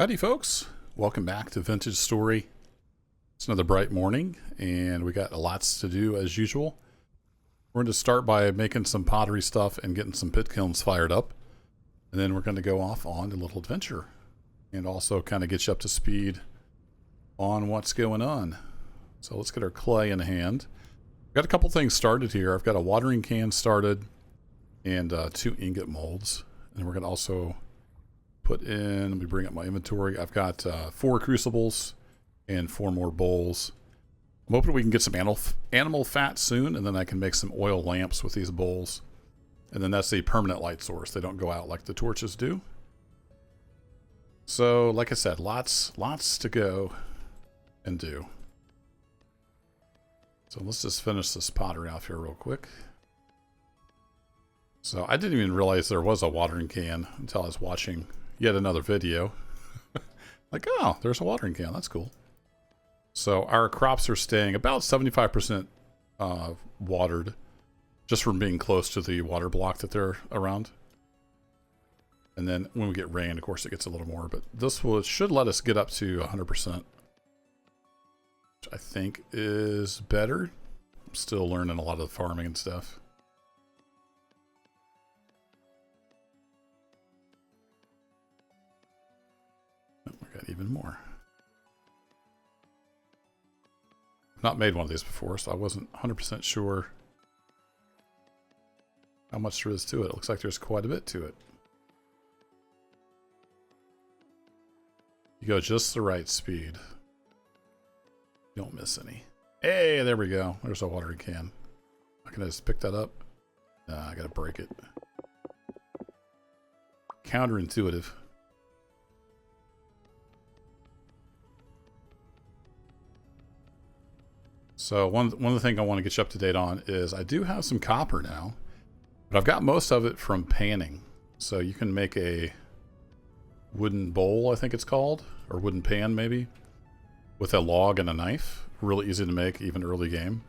Howdy folks, welcome back to Vintage Story. It's another bright morning and we got lots to do as usual. We're going to start by making some pottery stuff and getting some pit kilns fired up. And then we're going to go off on a little adventure and also kind of get you up to speed on what's going on. So let's get our clay in hand. Got a couple things started here. I've got a watering can started and 2 ingot molds. And we're going to also put in, let me bring up my inventory. I've got 4 crucibles and 4 more bowls. I'm hoping we can get some animal fat soon, and then I can make some oil lamps with these bowls. And then that's a permanent light source. They don't go out like the torches do. So, like I said, lots to go and do. So let's just finish this pottery off here real quick. So I didn't even realize there was a watering can until I was watching yet another video. Like, oh, there's a watering can. That's cool. So our crops are staying about 75% watered just from being close to the water block that they're around. And then when we get rain, of course, it gets a little more. But this should let us get up to 100%, which I think is better. I'm still learning a lot of the farming and stuff. Even more. I've not made one of these before, so I wasn't 100% sure how much there is to it. It looks like there's quite a bit to it. You go just the right speed. You don't miss any. Hey, there we go. There's a watering can. I can just pick that up. Nah, I gotta break it. Counterintuitive. So one of the things I want to get you up to date on is I do have some copper now, but I've got most of it from panning. So you can make a wooden bowl, I think it's called, or wooden pan maybe, with a log and a knife. Really easy to make, even early game.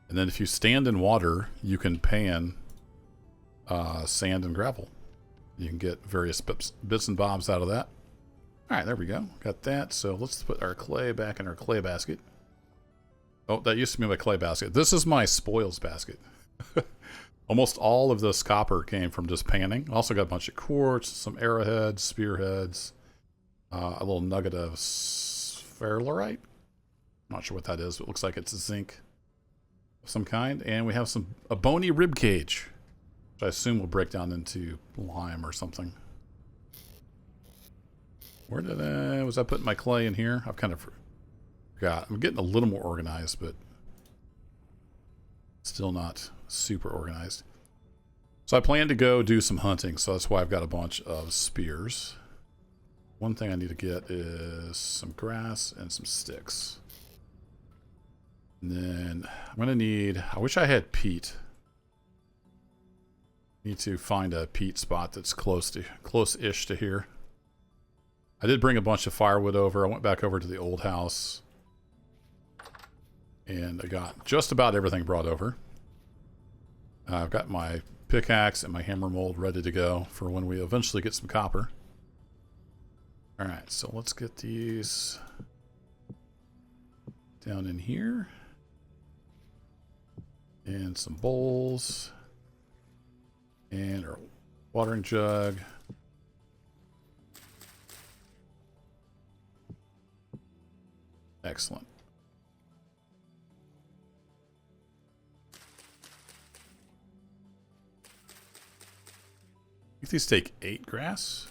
And then if you stand in water, you can pan sand and gravel. You can get various bits and bobs out of that. All right, there we go. Got that. So let's put our clay back in our clay basket. Oh, that used to be my clay basket. This is my spoils basket. Almost all of this copper came from just panning. Also got a bunch of quartz, some arrowheads, spearheads, a little nugget of sphalerite. Not sure what that is, but it looks like it's zinc of some kind. And we have a bony rib cage, which I assume will break down into lime or something. Where was I putting my clay in here? I've kind of forgot. I'm getting a little more organized, but still not super organized. So I plan to go do some hunting, so that's why I've got a bunch of spears. One thing I need to get is some grass and some sticks. And then I'm going to need, I wish I had peat. Need to find a peat spot that's close-ish to here. I did bring a bunch of firewood over. I went back over to the old house. And I got just about everything brought over. I've got my pickaxe and my hammer mold ready to go for when we eventually get some copper. Alright, so let's get these down in here. And some bowls. And our watering jug. Excellent. I think these take 8 grass.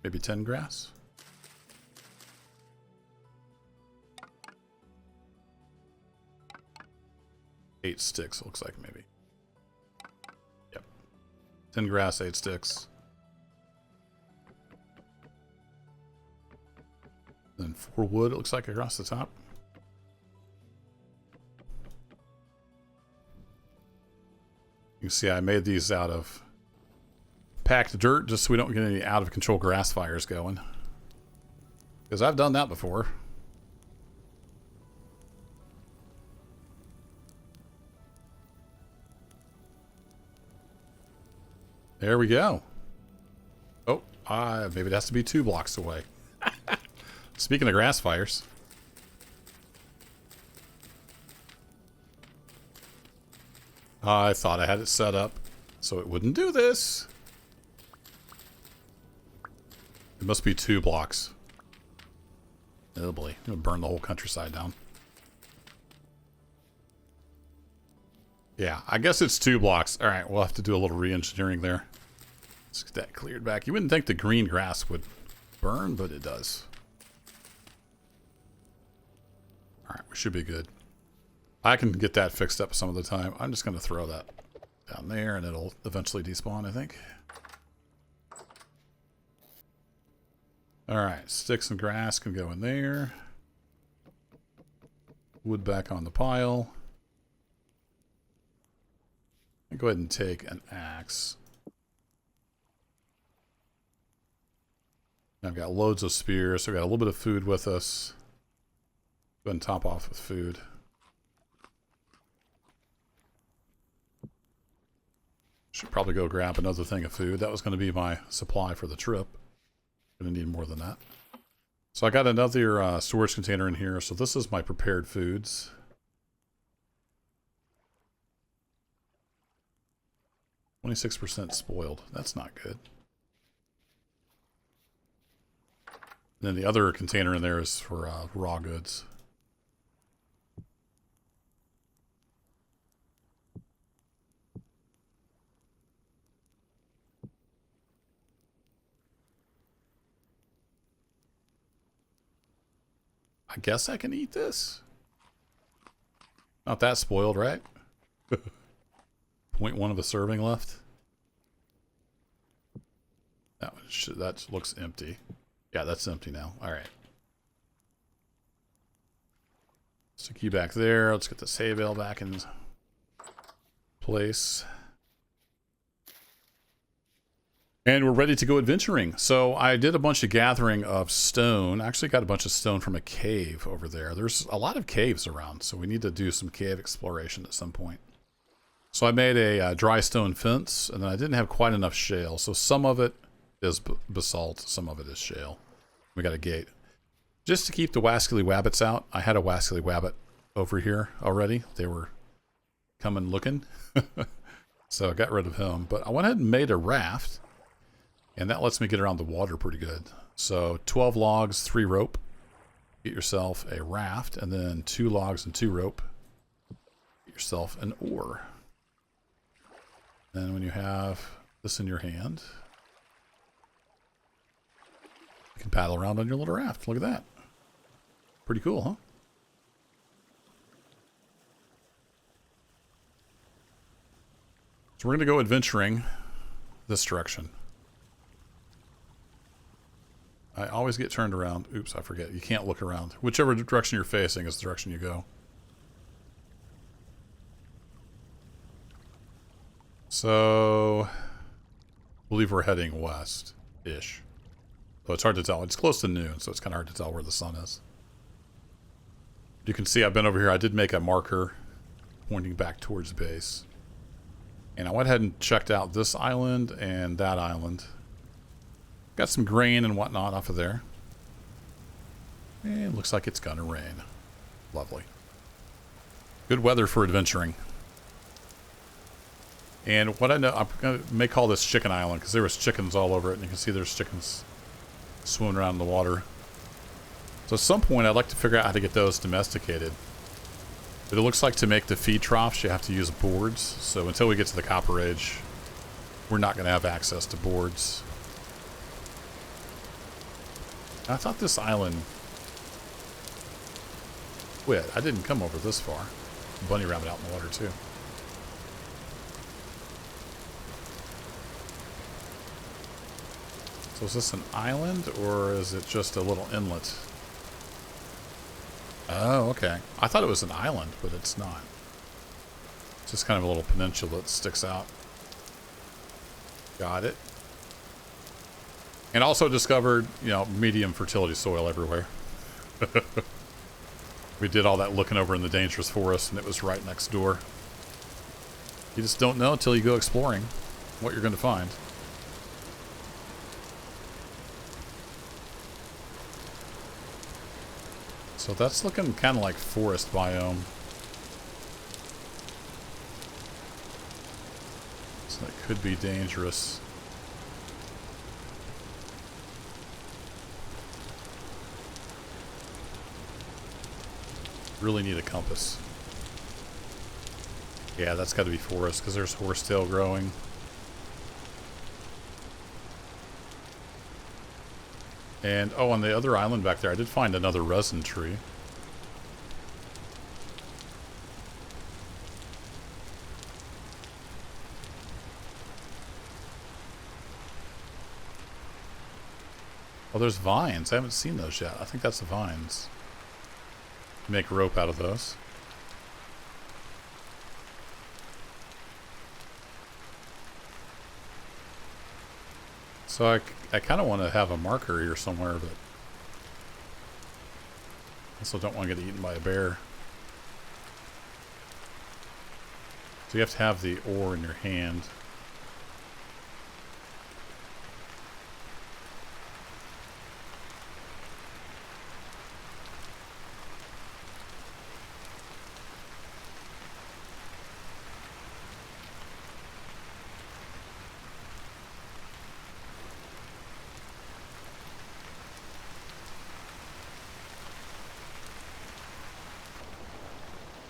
Maybe 10 grass. Eight sticks, looks like maybe. Yep. 10 grass, 8 sticks. Then 4 wood, it looks like, across the top. You can see I made these out of packed dirt just so we don't get any out of control grass fires going. Because I've done that before. There we go. Oh, Maybe it has to be 2 blocks away. Speaking of grass fires. I thought I had it set up so it wouldn't do this. It must be 2 blocks. Oh boy, it'll burn the whole countryside down. Yeah, I guess it's 2 blocks. All right, we'll have to do a little re-engineering there. Let's get that cleared back. You wouldn't think the green grass would burn, but it does. All right, we should be good. I can get that fixed up some of the time. I'm just going to throw that down there, and it'll eventually despawn, I think. All right, sticks and grass can go in there. Wood back on the pile. I'll go ahead and take an axe. I've got loads of spears, so I've got a little bit of food with us. Go ahead and top off with food. Should probably go grab another thing of food. That was going to be my supply for the trip. Going to need more than that. So I got another storage container in here. So this is my prepared foods. 26% spoiled. That's not good. And then the other container in there is for raw goods. I guess I can eat this. Not that spoiled, right? 0.1 of a serving left. That looks empty. Yeah, that's empty now. All right. Stick you back there. Let's get the hay bale back in place. And we're ready to go adventuring. So I did a bunch of gathering of stone. I actually got a bunch of stone from a cave over there. There's a lot of caves around, so we need to do some cave exploration at some point. So I made a dry stone fence, and then I didn't have quite enough shale. So some of it is basalt, some of it is shale. We got a gate. Just to keep the wascally wabbits out, I had a wascally wabbit over here already. They were coming looking. So I got rid of him. But I went ahead and made a raft. And that lets me get around the water pretty good. So 12 logs, 3 rope. Get yourself a raft. And then 2 logs and 2 rope. Get yourself an oar. Then when you have this in your hand, you can paddle around on your little raft. Look at that. Pretty cool, huh? So we're going to go adventuring this direction. I always get turned around. Oops, I forget. You can't look around. Whichever direction you're facing is the direction you go. So, I believe we're heading west-ish. So it's hard to tell. It's close to noon, so it's kind of hard to tell where the sun is. You can see I've been over here. I did make a marker pointing back towards base. And I went ahead and checked out this island and that island. Got some grain and whatnot off of there. And it looks like it's gonna rain. Lovely. Good weather for adventuring. And what I know, I may call this Chicken Island because there was chickens all over it, and you can see there's chickens swimming around in the water. So at some point I'd like to figure out how to get those domesticated. But it looks like to make the feed troughs you have to use boards. So until we get to the Copper Age, we're not going to have access to boards. I thought this island quit. I didn't come over this far. Bunny rabbit out in the water too. So is this an island or is it just a little inlet? Oh, okay. I thought it was an island, but it's not. It's just kind of a little peninsula that sticks out. Got it. And also discovered, you know, medium fertility soil everywhere. We did all that looking over in the dangerous forest, and it was right next door. You just don't know until you go exploring what you're going to find. So that's looking kind of like forest biome. So that could be dangerous. Really need a compass. Yeah, that's got to be forest because there's horsetail growing. And, oh, on the other island back there, I did find another resin tree. Oh, there's vines. I haven't seen those yet. I think that's the vines. Make rope out of those. So I kind of want to have a marker here somewhere, but also don't want to get eaten by a bear. So you have to have the ore in your hand.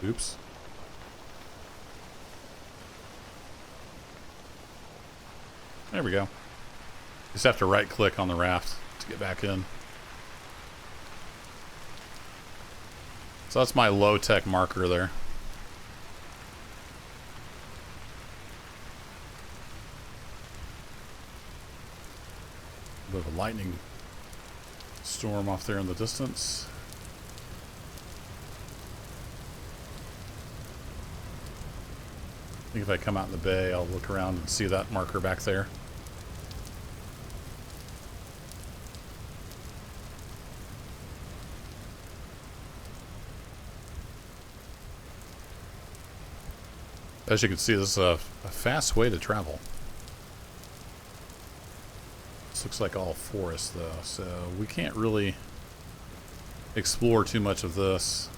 Oops. There we go. Just have to right click on the raft to get back in. So that's my low-tech marker there. A bit of a lightning storm off there in the distance. I think if I come out in the bay, I'll look around and see that marker back there. As you can see, this is a fast way to travel. This looks like all forest, though, so we can't really explore too much of this.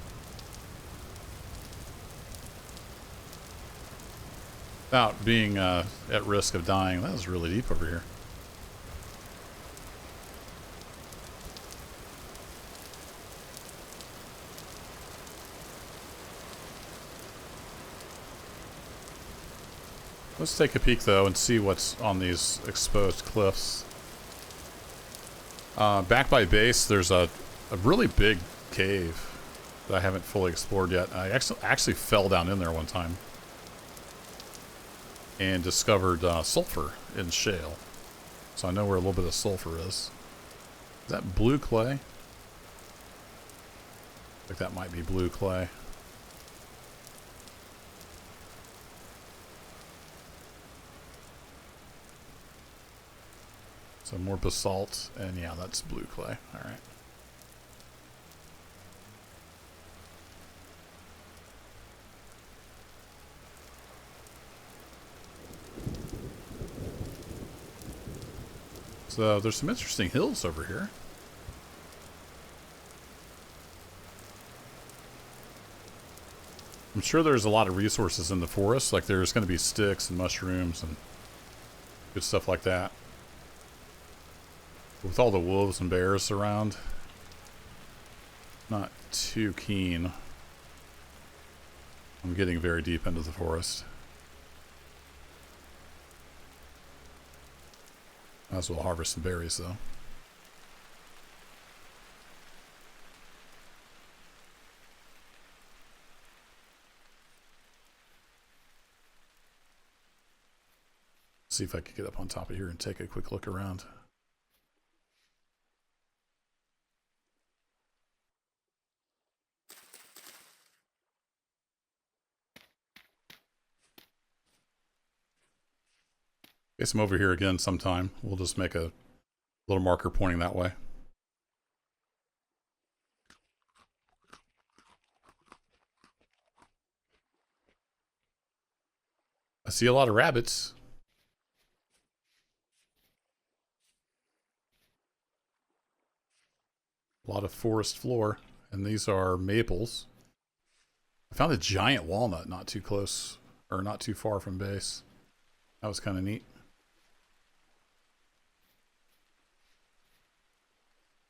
Without being at risk of dying. That was really deep over here. Let's take a peek, though, and see what's on these exposed cliffs. Back by base, there's a really big cave that I haven't fully explored yet. I actually fell down in there one time and discovered sulfur in shale. So I know where a little bit of sulfur is. Is that blue clay? I think that might be blue clay. So more basalt, and yeah, that's blue clay. All right. So there's some interesting hills over here. I'm sure there's a lot of resources in the forest, like there's going to be sticks and mushrooms and good stuff like that. With all the wolves and bears around, not too keen. I'm getting very deep into the forest. Might as well harvest some berries, though. See if I can get up on top of here and take a quick look around. Guess I'm over here again sometime. We'll just make a little marker pointing that way. I see a lot of rabbits. A lot of forest floor. And these are maples. I found a giant walnut not too close, or not too far from base. That was kind of neat.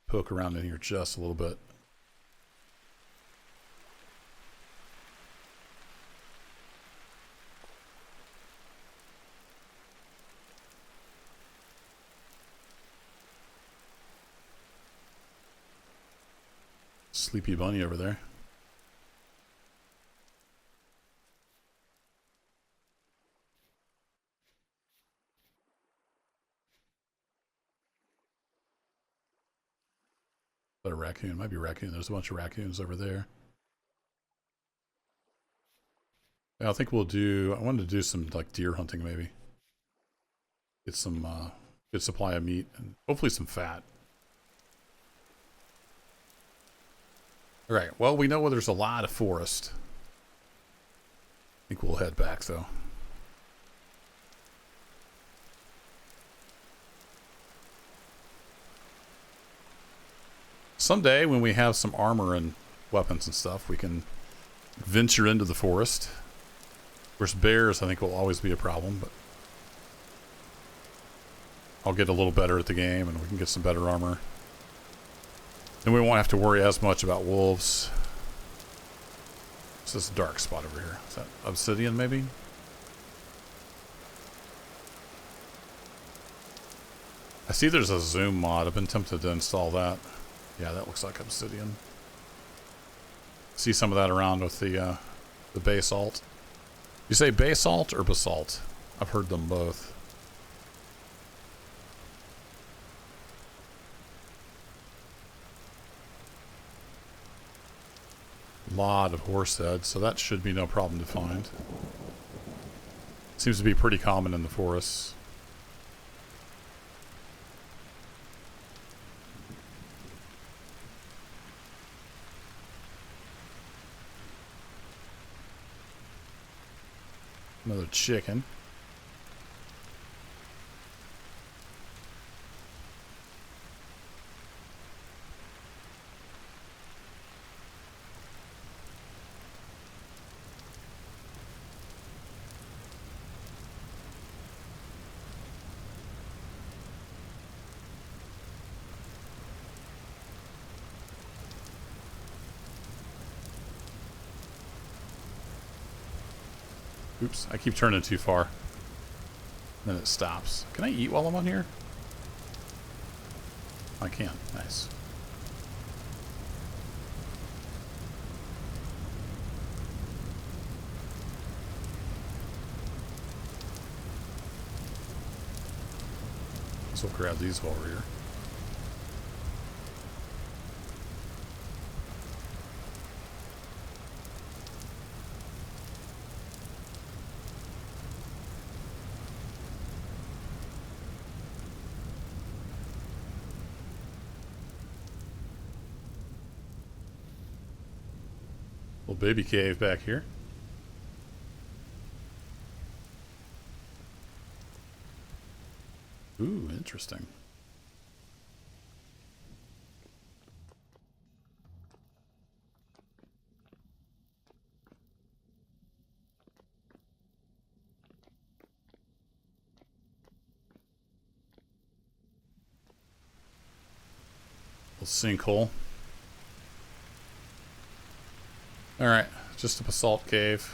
Poke around in here just a little bit. Sleepy bunny over there. Is that a raccoon? It might be a raccoon. There's a bunch of raccoons over there. Yeah, I think we'll do... I wanted to do some like deer hunting maybe. Get some good supply of meat and hopefully some fat. Alright, well, we know where there's a lot of forest. I think we'll head back, though. Someday, when we have some armor and weapons and stuff, we can venture into the forest. Of course, bears, I think, will always be a problem, but I'll get a little better at the game, and we can get some better armor. Then we won't have to worry as much about wolves. What's this dark spot over here? Is that obsidian, maybe? I see there's a zoom mod. I've been tempted to install that. Yeah, that looks like obsidian. See some of that around with the basalt. You say basalt or basalt? I've heard them both. Lot of horse heads, so that should be no problem to find. Seems to be pretty common in the forests. Another chicken. Oops, I keep turning too far. Then it stops. Can I eat while I'm on here? I can. Nice. So we'll grab these while we're here. Little baby cave back here. Ooh, interesting. Little sinkhole. Alright, just a basalt cave.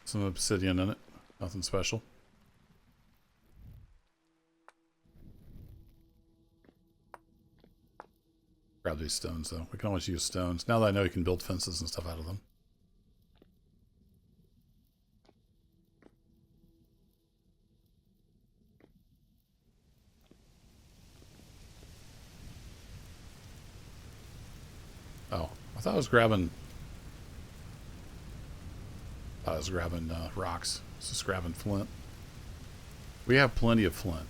Some obsidian in it. Nothing special. Grab these stones, though. We can always use stones. Now that I know you can build fences and stuff out of them. Oh, I thought I was grabbing... rocks. It's just grabbing flint. We have plenty of flint.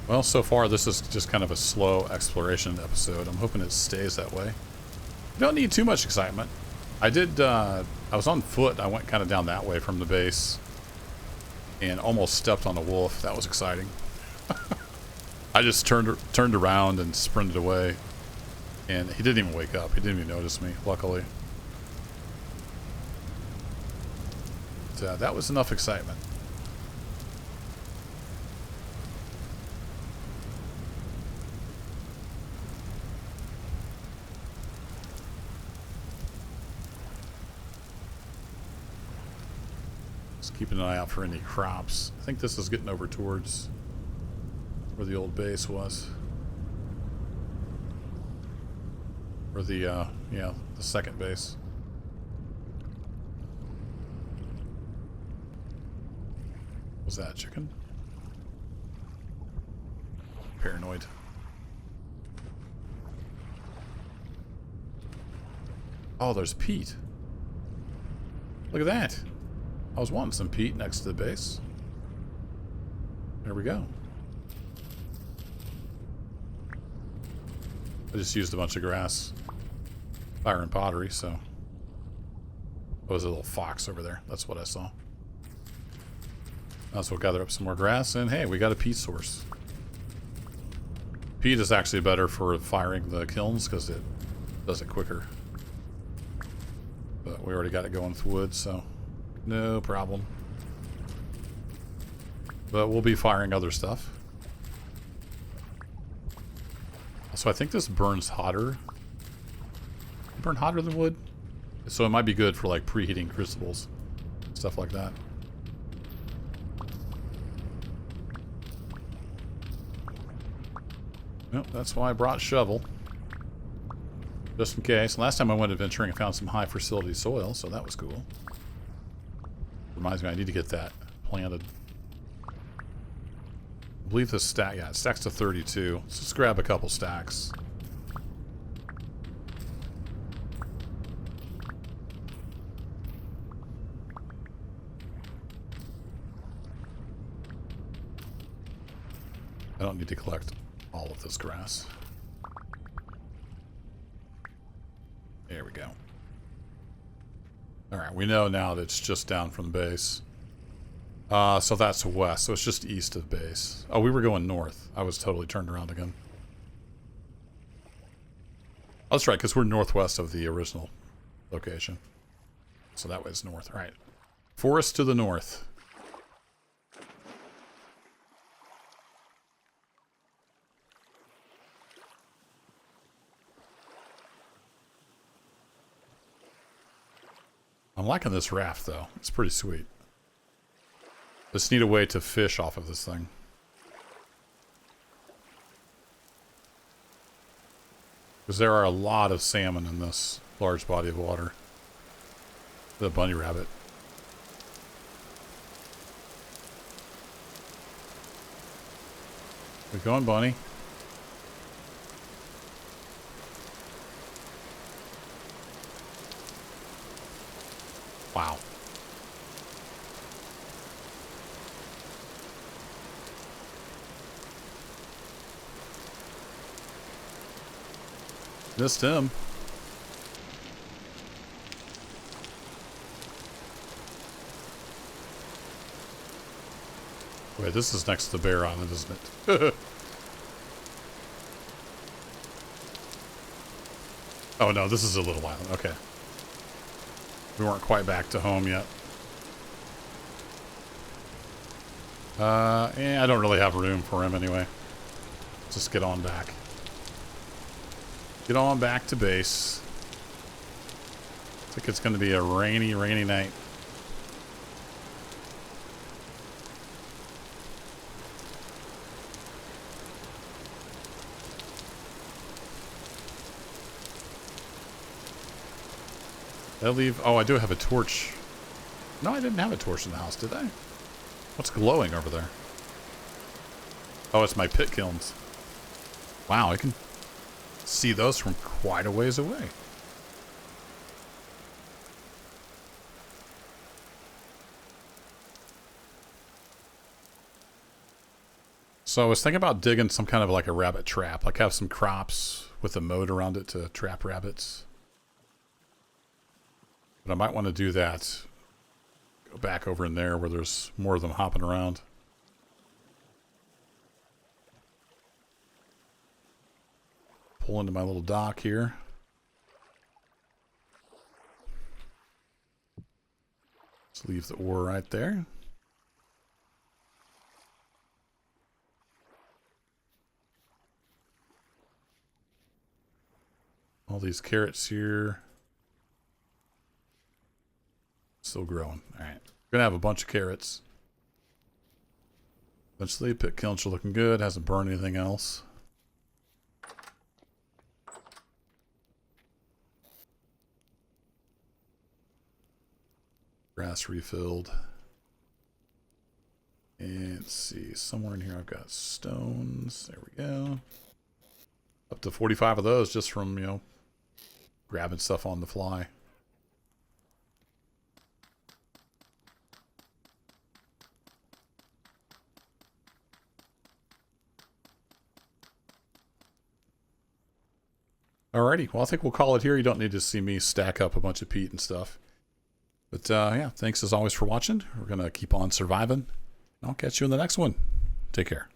Well, so far this is just kind of a slow exploration episode. I'm hoping it stays that way. You don't need too much excitement. I was on foot. I went kind of down that way from the base and almost stepped on a wolf. That was exciting. I just turned around and sprinted away, and he didn't even wake up. He didn't even notice me, luckily. But, that was enough excitement. Keeping an eye out for any crops. I think this is getting over towards where the old base was. Or the, yeah, the second base. Was that a chicken? Paranoid. Oh, there's peat. Look at that. I was wanting some peat next to the base. There we go. I just used a bunch of grass. Fire and pottery, so. Oh, there's a little fox over there. That's what I saw. So we'll gather up some more grass, and hey, we got a peat source. Peat is actually better for firing the kilns because it does it quicker. But we already got it going with wood, so no problem. But we'll be firing other stuff. So I think this burns hotter. Burn hotter than wood? So it might be good for like preheating crucibles. Stuff like that. Yep, that's why I brought shovel. Just in case. Last time I went adventuring, I found some high fertility soil, so that was cool. Reminds me, I need to get that planted. I believe this stack, yeah, it stacks to 32. So let's grab a couple stacks. I don't need to collect all of this grass. There we go. Alright, we know now that it's just down from the base. So that's west, so it's just east of the base. Oh, we were going north. I was totally turned around again. Oh, that's right, because we're northwest of the original location. So that way it's north. Alright. Forest to the north. I'm liking this raft, though. It's pretty sweet. Just need a way to fish off of this thing. Because there are a lot of salmon in this large body of water. The bunny rabbit. We're going, bunny. Wow. Missed him. Wait, this is next to the Bear Island, isn't it? Oh no, this is a little island. Okay. We weren't quite back to home yet. I don't really have room for him anyway. Just get on back. Get on back to base. Looks like it's going to be a rainy, rainy night. Did I leave? Oh, I do have a torch. No, I didn't have a torch in the house, did I? What's glowing over there? Oh, it's my pit kilns. Wow, I can see those from quite a ways away. So I was thinking about digging some kind of like a rabbit trap, like have some crops with a moat around it to trap rabbits. But I might want to do that. Go back over in there where there's more of them hopping around. Pull into my little dock here. Let's leave the ore right there. All these carrots here. Still growing. Alright. We're going to have a bunch of carrots. Eventually, pit kilns are looking good. Hasn't burned anything else. Grass refilled. And let's see. Somewhere in here I've got stones. There we go. Up to 45 of those just from, grabbing stuff on the fly. Alrighty, well I think we'll call it here. You don't need to see me stack up a bunch of peat and stuff. But yeah, thanks as always for watching. We're going to keep on surviving. I'll catch you in the next one. Take care.